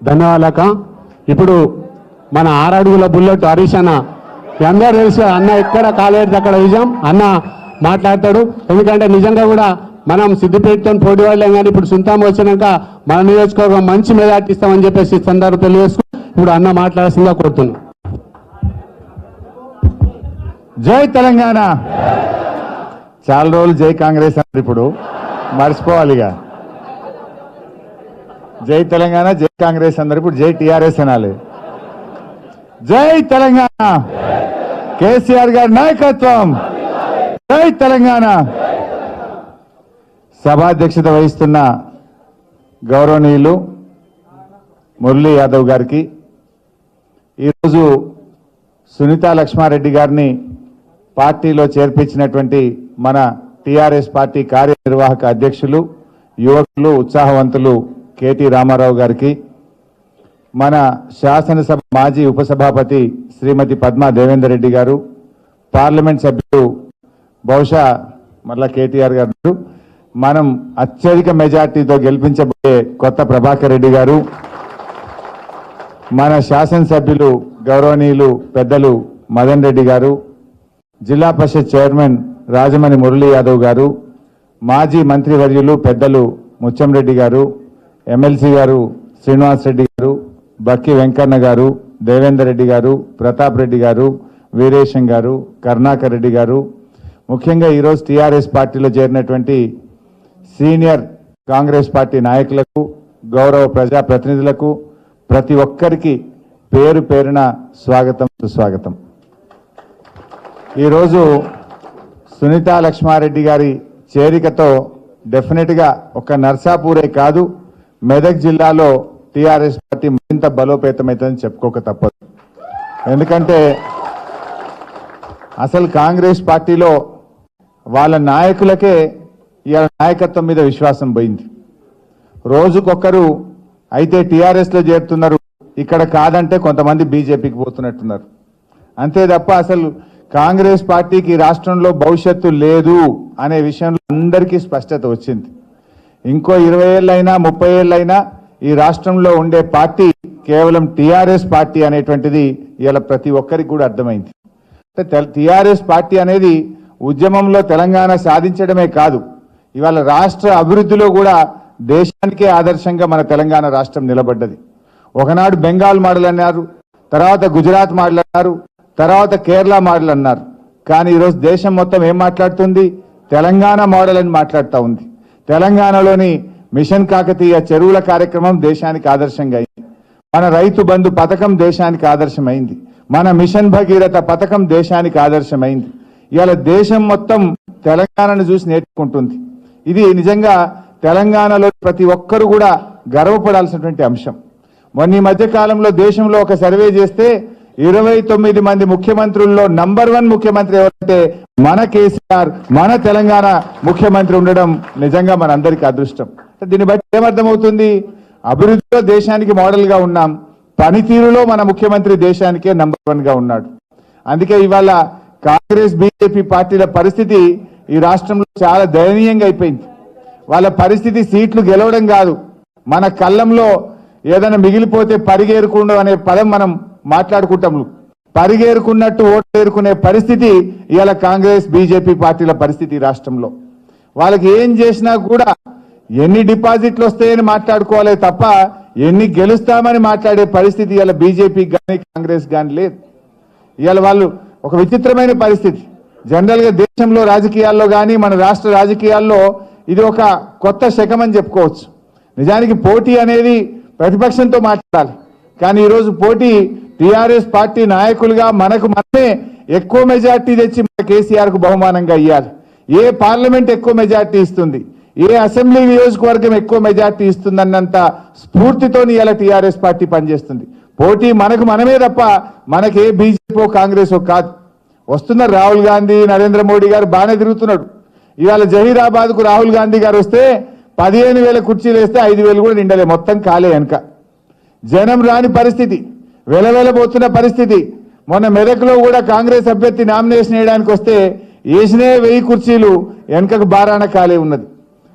ధన్యవాదాలక. ఇప్పుడు మన 6 అడుగుల బుల్లెట్ హరీష్ అన్న అందరూ తెలుసు, అన్న ఎక్కడ కాలేడు అక్కడ విజయం అన్న మాట్లాడతాడు. ఎందుకంటే నిజంగా కూడా మనం సిద్దిపేటతో పోటీ వాళ్ళం, కానీ ఇప్పుడు సుంతాం వచ్చినాక మన నియోజకవర్గం మంచి మెజార్టీ ఇస్తామని చెప్పేసి సందర్భం తెలియజేస్తూ ఇప్పుడు అన్న మాట్లాడాల్సిందిగా కోరుతున్నాం. జై తెలంగాణ. చాలా రోజులు జై కాంగ్రెస్ అన్నారు, ఇప్పుడు మర్చిపోవాలిగా. జై తెలంగాణ, జై కాంగ్రెస్ అందరు ఇప్పుడు జై టిఆర్ఎస్ అనాలి. జై తెలంగాణ, కేసీఆర్ గారి నాయకత్వం. జై తెలంగాణ. సభాధ్యక్షత వహిస్తున్న గౌరవనీయులు మురళీ యాదవ్ గారికి, ఈరోజు సునీతా లక్ష్మారెడ్డి గారిని పార్టీలో చేర్పించినటువంటి మన టిఆర్ఎస్ పార్టీ కార్యనిర్వాహక అధ్యక్షులు, యువకులు, ఉత్సాహవంతులు కేటీ రామారావు గారికి, మన శాసనసభ మాజీ ఉపసభాపతి శ్రీమతి పద్మా దేవేందర్ రెడ్డి గారు, పార్లమెంట్ సభ్యులు బహుశా మళ్ళా కేటీఆర్ గారు, మనం అత్యధిక మెజార్టీతో గెలిపించబోయే కొత్త ప్రభాకర్ రెడ్డి గారు, మన శాసనసభ్యులు గౌరవనీయులు పెద్దలు మదన్ రెడ్డి గారు, జిల్లా పరిషత్ చైర్మన్ రాజమణి మురళీ యాదవ్ గారు, మాజీ మంత్రివర్యులు పెద్దలు ముచ్చంరెడ్డి గారు, ఎమ్మెల్సీ గారు శ్రీనివాస్ రెడ్డి గారు, బక్కి వెంకన్న గారు, దేవేందర్ రెడ్డి గారు, ప్రతాప్ రెడ్డి గారు, వీరేశం గారు, కరుణాకర్ రెడ్డి గారు, ముఖ్యంగా ఈరోజు టీఆర్ఎస్ పార్టీలో చేరినటువంటి సీనియర్ కాంగ్రెస్ పార్టీ నాయకులకు, గౌరవ ప్రజాప్రతినిధులకు, ప్రతి ఒక్కరికి పేరు పేరున స్వాగతం, సుస్వాగతం. ఈరోజు సునీతా లక్ష్మారెడ్డి గారి చేరికతో డెఫినెట్గా ఒక నర్సాపూరే కాదు, మెదక్ జిల్లాలో టీఆర్ఎస్ పార్టీ మరింత బలోపేతమవుతుందని చెప్పుకోక తప్పదు. ఎందుకంటే అసలు కాంగ్రెస్ పార్టీలో వాళ్ళ నాయకులకే ఇవాళ నాయకత్వం మీద విశ్వాసం పోయింది. రోజుకొక్కరు అయితే టీఆర్ఎస్లో చేరుతున్నారు, ఇక్కడ కాదంటే కొంతమంది బీజేపీకి పోతున్నట్టున్నారు. అంతే తప్ప అసలు కాంగ్రెస్ పార్టీకి రాష్ట్రంలో భవిష్యత్తు లేదు అనే విషయంలో అందరికీ స్పష్టత వచ్చింది. ఇంకో 20 ఏళ్ళైనా 30 ఏళ్ళైనా ఈ రాష్ట్రంలో ఉండే పార్టీ కేవలం టీఆర్ఎస్ పార్టీ అనేటువంటిది ఇలా ప్రతి ఒక్కరికి కూడా అర్థమైంది. అంటే టీఆర్ఎస్ పార్టీ అనేది ఉద్యమంలో తెలంగాణ సాధించడమే కాదు, ఇవాళ రాష్ట్ర అభివృద్ధిలో కూడా దేశానికే ఆదర్శంగా మన తెలంగాణ రాష్ట్రం నిలబడ్డది. ఒకనాడు బెంగాల్ మోడల్ అన్నారు, తర్వాత గుజరాత్ మోడల్ అన్నారు, తర్వాత కేరళ మోడల్ అన్నారు. కానీ ఈరోజు దేశం మొత్తం ఏం మాట్లాడుతుంది? తెలంగాణ మోడల్ అని మాట్లాడుతూ ఉంది. తెలంగాణలోని మిషన్ కాకతీయ చెరువుల కార్యక్రమం దేశానికి ఆదర్శంగా అయింది. మన రైతు బంధు పథకం దేశానికి ఆదర్శమైంది. మన మిషన్ భగీరథ పథకం దేశానికి ఆదర్శమైంది. ఇవాళ దేశం మొత్తం తెలంగాణను చూసి నేర్చుకుంటుంది. ఇది నిజంగా తెలంగాణలో ప్రతి ఒక్కరు కూడా గర్వపడాల్సినటువంటి అంశం. మొన్న ఈ మధ్య కాలంలో దేశంలో ఒక సర్వే చేస్తే 29 మంది ముఖ్యమంత్రుల్లో నంబర్ 1 ముఖ్యమంత్రి ఎవరంటే మన కేసీఆర్, మన తెలంగాణ ముఖ్యమంత్రి ఉండడం నిజంగా మనందరికీ అదృష్టం. దీన్ని బట్టి ఏమర్థమవుతుంది? అభివృద్ధిలో దేశానికి మోడల్ గా ఉన్నాం, పనితీరులో మన ముఖ్యమంత్రి దేశానికే నంబర్ 1 గా ఉన్నాడు. అందుకే ఇవాళ కాంగ్రెస్ బీజేపీ పార్టీల పరిస్థితి ఈ రాష్ట్రంలో చాలా దయనీయంగా అయిపోయింది. వాళ్ళ పరిస్థితి సీట్లు గెలవడం కాదు, మన కళ్ళంలో ఏదైనా మిగిలిపోతే పరిగేరుకుండా అనే పదం మనం మాట్లాడుకుంటాం. పరిగేరుకున్నట్టు ఓట్లు ఏరుకునే పరిస్థితి ఇవాళ కాంగ్రెస్ బీజేపీ పార్టీల పరిస్థితి రాష్ట్రంలో. వాళ్ళకి ఏం చేసినా కూడా ఎన్ని డిపాజిట్లు వస్తాయని మాట్లాడుకోవాలి తప్ప ఎన్ని గెలుస్తామని మాట్లాడే పరిస్థితి ఇవాళ బీజేపీకి కానీ కాంగ్రెస్ కానీ లేదు. ఇవాళ వాళ్ళు ఒక విచిత్రమైన పరిస్థితి. జనరల్ గా దేశంలో రాజకీయాల్లో కానీ మన రాష్ట్ర రాజకీయాల్లో ఇది ఒక కొత్త శకం అని చెప్పుకోవచ్చు. నిజానికి పోటీ అనేది ప్రతిపక్షంతో మాట్లాడాలి, కానీ ఈరోజు పోటీ టీఆర్ఎస్ పార్టీ నాయకులుగా మనకు మనమే ఎక్కువ మెజార్టీ తెచ్చి మన కేసీఆర్ కు బహుమానంగా ఇవ్వాలి. ఏ పార్లమెంట్ ఎక్కువ మెజార్టీ ఇస్తుంది, ఏ అసెంబ్లీ నియోజకవర్గం ఎక్కువ మెజార్టీ ఇస్తుందన్నంత స్ఫూర్తితో ఇలా టీఆర్ఎస్ పార్టీ పనిచేస్తుంది. పోటీ మనకు మనమే తప్ప మనకే బీజేపీ కాంగ్రెస్ కాదు. వస్తున్నారు రాహుల్ గాంధీ, నరేంద్ర మోడీ గారు బాగానే తిరుగుతున్నాడు. ఇవాళ జహీరాబాద్ కు రాహుల్ గాంధీ గారు వస్తే 15,000 కుర్చీలు వేస్తే 5,000 కూడా నిండలే, మొత్తం కాలే వెనక. జనం రాని పరిస్థితి, వెలవెలబోతున్న పరిస్థితి. మొన్న మెదక్లో కూడా కాంగ్రెస్ అభ్యర్థి నామినేషన్ వేయడానికి వస్తే వేసినే 1000 కుర్చీలు వెనకకు బారాన ఖాళీ ఉన్నది.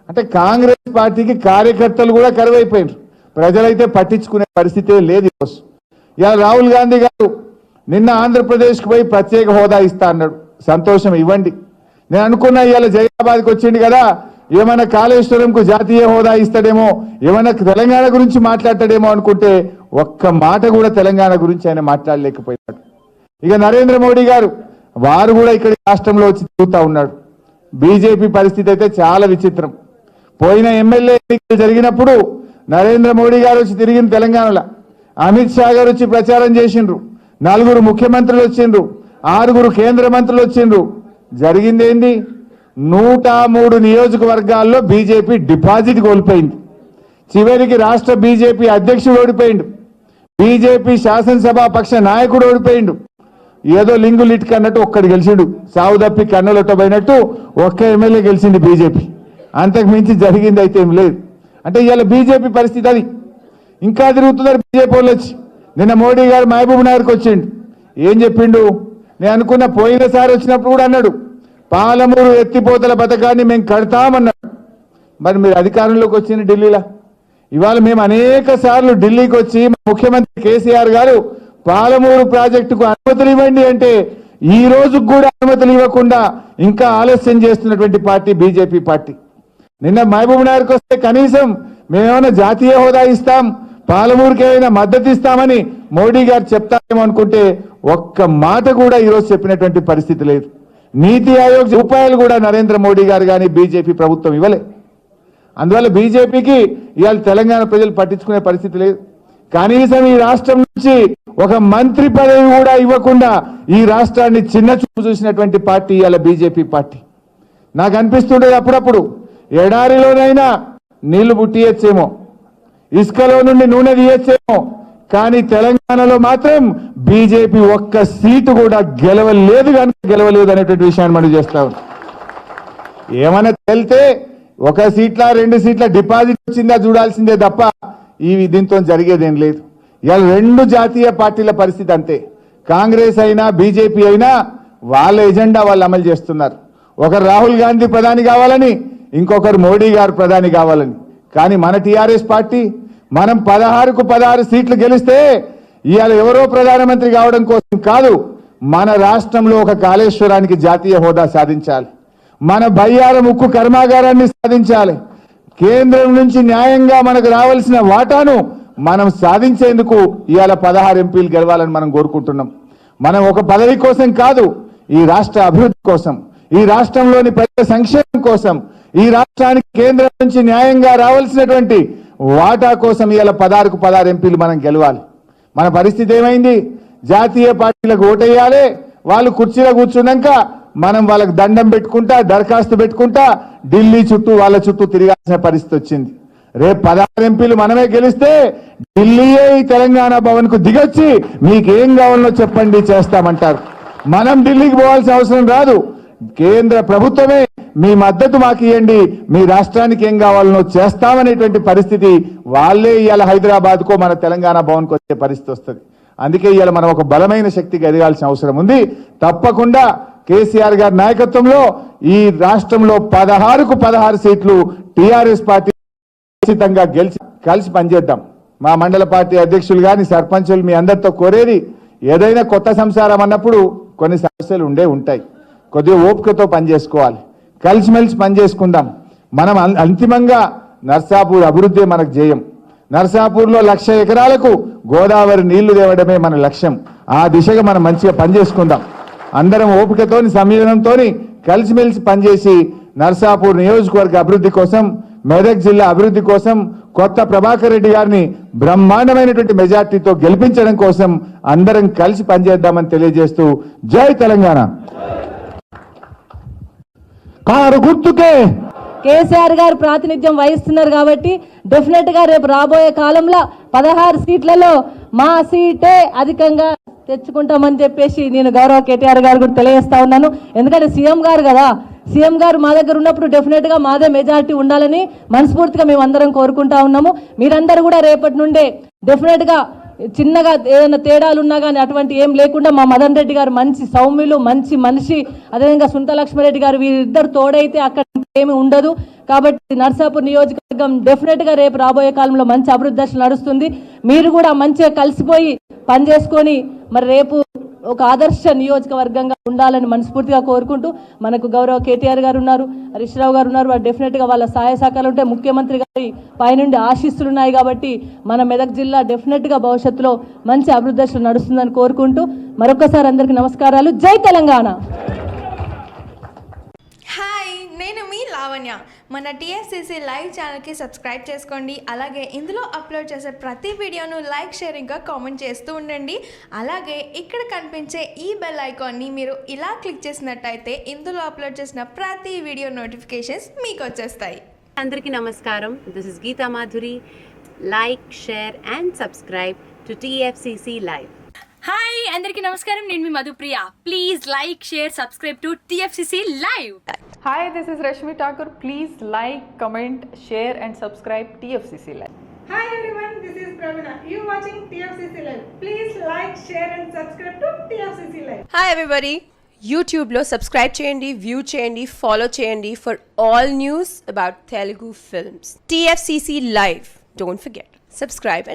అంటే కాంగ్రెస్ పార్టీకి కార్యకర్తలు కూడా కరువైపోయినారు. ప్రజలైతే పట్టించుకునే పరిస్థితే లేదు ఈరోజు. ఇలా రాహుల్ గాంధీ గారు నిన్న ఆంధ్రప్రదేశ్కి పోయి ప్రత్యేక హోదా ఇస్తా అన్నాడు. సంతోషం, ఇవ్వండి. నేను అనుకున్నా ఇవాళ జైరాబాద్కి వచ్చింది కదా, ఏమైనా కాళేశ్వరంకు జాతీయ హోదా ఇస్తాడేమో, ఏమైనా తెలంగాణ గురించి మాట్లాడతాడేమో అనుకుంటే ఒక్క మాట కూడా తెలంగాణ గురించి ఆయన మాట్లాడలేకపోయినాడు. ఇక నరేంద్ర మోడీ గారు వారు కూడా ఇక్కడ రాష్ట్రంలో వచ్చి తిరుగుతూ ఉన్నాడు. బీజేపీ పరిస్థితి అయితే చాలా విచిత్రం. పోయిన ఎమ్మెల్యే ఎన్నికలు జరిగినప్పుడు నరేంద్ర మోడీ గారు వచ్చి తిరిగిన తెలంగాణలో, అమిత్ షా గారు వచ్చి ప్రచారం చేసిండ్రు, 4 ముఖ్యమంత్రులు వచ్చిండ్రు, 6 కేంద్ర మంత్రులు వచ్చిండ్రు. జరిగిందేంది? 103 నియోజకవర్గాల్లో బీజేపీ డిపాజిట్ కోల్పోయింది. చివరికి రాష్ట్ర బీజేపీ అధ్యక్షుడు ఓడిపోయిండు, బీజేపీ శాసనసభా పక్ష నాయకుడు ఓడిపోయిండు. ఏదో లింగు లిట్క్ అన్నట్టు ఒక్కడు గెలిచిండు, సావు తప్పి కన్నులొట్టబోయినట్టు ఒక్క ఎమ్మెల్యే గెలిచింది బీజేపీ. అంతకు మించి జరిగింది అయితే ఏం లేదు. అంటే ఇవాళ బీజేపీ పరిస్థితి అది. ఇంకా తిరుగుతున్నారు బీజేపీ వాళ్ళు వచ్చి. నిన్న మోడీ గారు మహబూబ్ నగర్కి వచ్చిండు. ఏం చెప్పిండు? నేను అనుకున్న పోయినసారి వచ్చినప్పుడు కూడా అన్నాడు, పాలమూరు ఎత్తిపోతల పథకాన్ని మేము కడతామన్నాడు. మరి మీరు అధికారంలోకి వచ్చింది ఢిల్లీలో. ఇవాళ మేము అనేక సార్లు ఢిల్లీకి వచ్చి ముఖ్యమంత్రి కేసీఆర్ గారు పాలమూరు ప్రాజెక్టుకు అనుమతులు ఇవ్వండి అంటే ఈ రోజు కూడా అనుమతులు ఇవ్వకుండా ఇంకా ఆలస్యం చేస్తున్నటువంటి పార్టీ బీజేపీ పార్టీ. నిన్న మహబూబ్ నగర్కి వస్తే కనీసం మేమేమైనా జాతీయ హోదా ఇస్తాం, పాలమూరుకి ఏమైనా మద్దతు ఇస్తామని మోడీ గారు చెప్తారేమో అనుకుంటే ఒక్క మాట కూడా ఈరోజు చెప్పినటువంటి పరిస్థితి లేదు. నీతి ఆయోగ్ రూపాయలు కూడా నరేంద్ర మోడీ గారు కానీ బీజేపీ ప్రభుత్వం ఇవ్వలే. అందువల్ల బీజేపీకి ఇవాళ తెలంగాణ ప్రజలు పట్టించుకునే పరిస్థితి లేదు. కనీసం ఈ రాష్ట్రం నుంచి ఒక మంత్రి పదవి కూడా ఇవ్వకుండా ఈ రాష్ట్రాన్ని చిన్న చూపు చూసినటువంటి పార్టీ ఇవాళ బీజేపీ పార్టీ. నాకు అనిపిస్తుండేది అప్పుడప్పుడు, ఎడారిలోనైనా నీళ్లు పుట్టియచ్చేమో, ఇసుకలో నుండి నూనె తీయచ్చేమో, కానీ తెలంగాణలో మాత్రం బీజేపీ ఒక్క సీటు కూడా గెలవలేదు అనేటువంటి విషయాన్ని మనం చేస్తాం. ఏమైనా తెలితే 1 సీట్ల 2 సీట్ల డిపాజిట్ వచ్చిందా చూడాల్సిందే తప్ప దీంతో జరిగేదేం లేదు. ఇవాళ 2 జాతీయ పార్టీల పరిస్థితి అంతే. కాంగ్రెస్ అయినా బీజేపీ అయినా వాళ్ళ ఎజెండా వాళ్ళు అమలు చేస్తున్నారు. ఒకరు రాహుల్ గాంధీ ప్రధాని కావాలని, ఇంకొకరు మోడీ గారు ప్రధాని కావాలని. కానీ మన టీఆర్ఎస్ పార్టీ మనం 16కు 16 సీట్లు గెలిస్తే ఇవాళ ఎవరో ప్రధానమంత్రి కావడం కోసం కాదు, మన రాష్ట్రంలో ఒక కాళేశ్వరానికి జాతీయ హోదా సాధించాలి, మన బయ్యారం ఉక్కు కర్మాగారాన్ని సాధించాలి, కేంద్రం నుంచి న్యాయంగా మనకు రావాల్సిన వాటాను మనం సాధించేందుకు ఇవాళ 16 ఎంపీలు గెలవాలని మనం కోరుకుంటున్నాం. మనం ఒక పదవి కోసం కాదు, ఈ రాష్ట్ర అభివృద్ధి కోసం, ఈ రాష్ట్రంలోని ప్రజల సంక్షేమం కోసం, ఈ రాష్ట్రానికి కేంద్రం నుంచి న్యాయంగా రావాల్సినటువంటి వాటా కోసం ఇవాళ 16కు 16 ఎంపీలు మనం గెలవాలి. మన పరిస్థితి ఏమైంది? జాతీయ పార్టీలకు ఓటేయాలి, వాళ్ళు కుర్చీలో కూర్చున్నాక మనం వాళ్ళకి దండం పెట్టుకుంటా, దరఖాస్తు పెట్టుకుంటా ఢిల్లీ చుట్టూ వాళ్ళ చుట్టూ తిరగాల్సిన పరిస్థితి వచ్చింది. రేపు 16 ఎంపీలు మనమే గెలిస్తే ఢిల్లీయే ఈ తెలంగాణ భవన్ కు దిగొచ్చి మీకేం కావాలో చెప్పండి చేస్తామంటారు. మనం ఢిల్లీకి పోవాల్సిన అవసరం రాదు, కేంద్ర ప్రభుత్వమే మీ మద్దతు మాకు ఇవ్వండి, మీ రాష్ట్రానికి ఏం కావాలనో చేస్తామనేటువంటి పరిస్థితి వాళ్ళే ఇవాళ హైదరాబాద్ కో మన తెలంగాణ భవన్ కు వచ్చే పరిస్థితి వస్తుంది. అందుకే ఇవాళ మనం ఒక బలమైన శక్తిగా ఎదగాల్సిన అవసరం ఉంది. తప్పకుండా కేసీఆర్ గారి నాయకత్వంలో ఈ రాష్ట్రంలో 16కు 16 సీట్లు టీఆర్ఎస్ పార్టీ ఖచ్చితంగా గెలిచి కలిసి పనిచేద్దాం. మా మండల పార్టీ అధ్యక్షులు కానీ సర్పంచులు మీ అందరితో కోరేది, ఏదైనా కొత్త సంసారం అన్నప్పుడు కొన్ని సమస్యలు ఉంటాయి, కొద్దిగా ఓపికతో పనిచేసుకోవాలి, కలిసిమెలిసి పనిచేసుకుందాం. మనం అంతిమంగా నర్సాపూర్ అభివృద్ధి మనకు జయం. నర్సాపూర్లో 1,00,000 ఎకరాలకు గోదావరి నీళ్లు తేవడమే మన లక్ష్యం. ఆ దిశగా మనం మంచిగా పనిచేసుకుందాం. అందరం ఓపికతోని సంయమనంతోని కలిసిమెలిసి పనిచేసి నర్సాపూర్ నియోజకవర్గ అభివృద్ధి కోసం, మెదక్ జిల్లా అభివృద్ధి కోసం, కొత్త ప్రభాకర్ రెడ్డి గారిని బ్రహ్మాండమైనటువంటి మెజార్టీతో గెలిపించడం కోసం అందరం కలిసి పనిచేద్దామని తెలియజేస్తూ జై తెలంగాణ. కారు గుర్తుకే కేసీఆర్ గారు ప్రాతినిధ్యం వహిస్తున్నారు కాబట్టి డెఫినెట్ గా రేపు రాబోయే కాలంలో 16 సీట్లలో మా సీటే అధికంగా తెచ్చుకుంటామని చెప్పేసి నేను గౌరవ కేటీఆర్ గారు కూడా తెలియజేస్తా ఉన్నాను. ఎందుకంటే సీఎం గారు కదా, సీఎం గారు మా దగ్గర ఉన్నప్పుడు డెఫినెట్ గా మాదే మెజారిటీ ఉండాలని మనస్ఫూర్తిగా మేము అందరం కోరుకుంటా ఉన్నాము. మీరందరూ కూడా రేపటి నుండే డెఫినెట్ గా చిన్నగా ఏదైనా తేడాలు ఉన్నా కానీ అటువంటి ఏం లేకుండా మా మదన్ రెడ్డి గారు మంచి సౌమ్యులు, మంచి మనిషి, అదేవిధంగా సుంత లక్ష్మారెడ్డి గారు వీరిద్దరు తోడైతే అక్కడ ఏమి ఉండదు. కాబట్టి నర్సాపూర్ నియోజకవర్గం డెఫినెట్గా రేపు రాబోయే కాలంలో మంచి అభివృద్ధి దశలు నడుస్తుంది. మీరు కూడా మంచిగా కలిసిపోయి పనిచేసుకొని మరి రేపు ఒక ఆదర్శ నియోజకవర్గంగా ఉండాలని మనస్ఫూర్తిగా కోరుకుంటూ, మనకు గౌరవ కేటీఆర్ గారు ఉన్నారు, హరీష్ రావు గారు ఉన్నారు, వారు డెఫినెట్గా వాళ్ళ సహాయ సహకారాలు ఉంటాయి. ముఖ్యమంత్రి గారి పైనుండి ఆశీస్సులు ఉన్నాయి కాబట్టి మన మెదక్ జిల్లా డెఫినెట్గా భవిష్యత్తులో మంచి అభివృద్ధి దశలు నడుస్తుందని కోరుకుంటూ మరొకసారి అందరికీ నమస్కారాలు. జై తెలంగాణ. హాయ్, నేను మీ లావణ్య. మన టీఎఫ్సీసీ లైవ్ ఛానల్కి సబ్స్క్రైబ్ చేసుకోండి. అలాగే ఇందులో అప్లోడ్ చేసే ప్రతి వీడియోను లైక్, షేర్ ఇంకా కామెంట్ చేస్తూ ఉండండి. అలాగే ఇక్కడ కనిపించే ఈ బెల్ ఐకాన్ని మీరు ఇలా క్లిక్ చేసినట్టయితే ఇందులో అప్లోడ్ చేసిన ప్రతి వీడియో నోటిఫికేషన్స్ మీకు వచ్చేస్తాయి. అందరికీ నమస్కారం. This is Geetha Madhuri. Like, share and subscribe to TFCC live. Hi, అందరికీ నమస్కారం. నేను మీ Madhupriya. Please like, share, subscribe to TFCC live. Hi, this is Rashmi Thakur. Please like, comment, share and subscribe TFCC Live. Hi everyone, this is Pravina. You watching TFCC Live. Please like, share and subscribe to TFCC Live. Hi everybody, యూట్యూబ్లో subscribe చేయండి, view చేయండి, follow చేయండి for all news about Telugu films. TFCC Live. Don't forget, subscribe and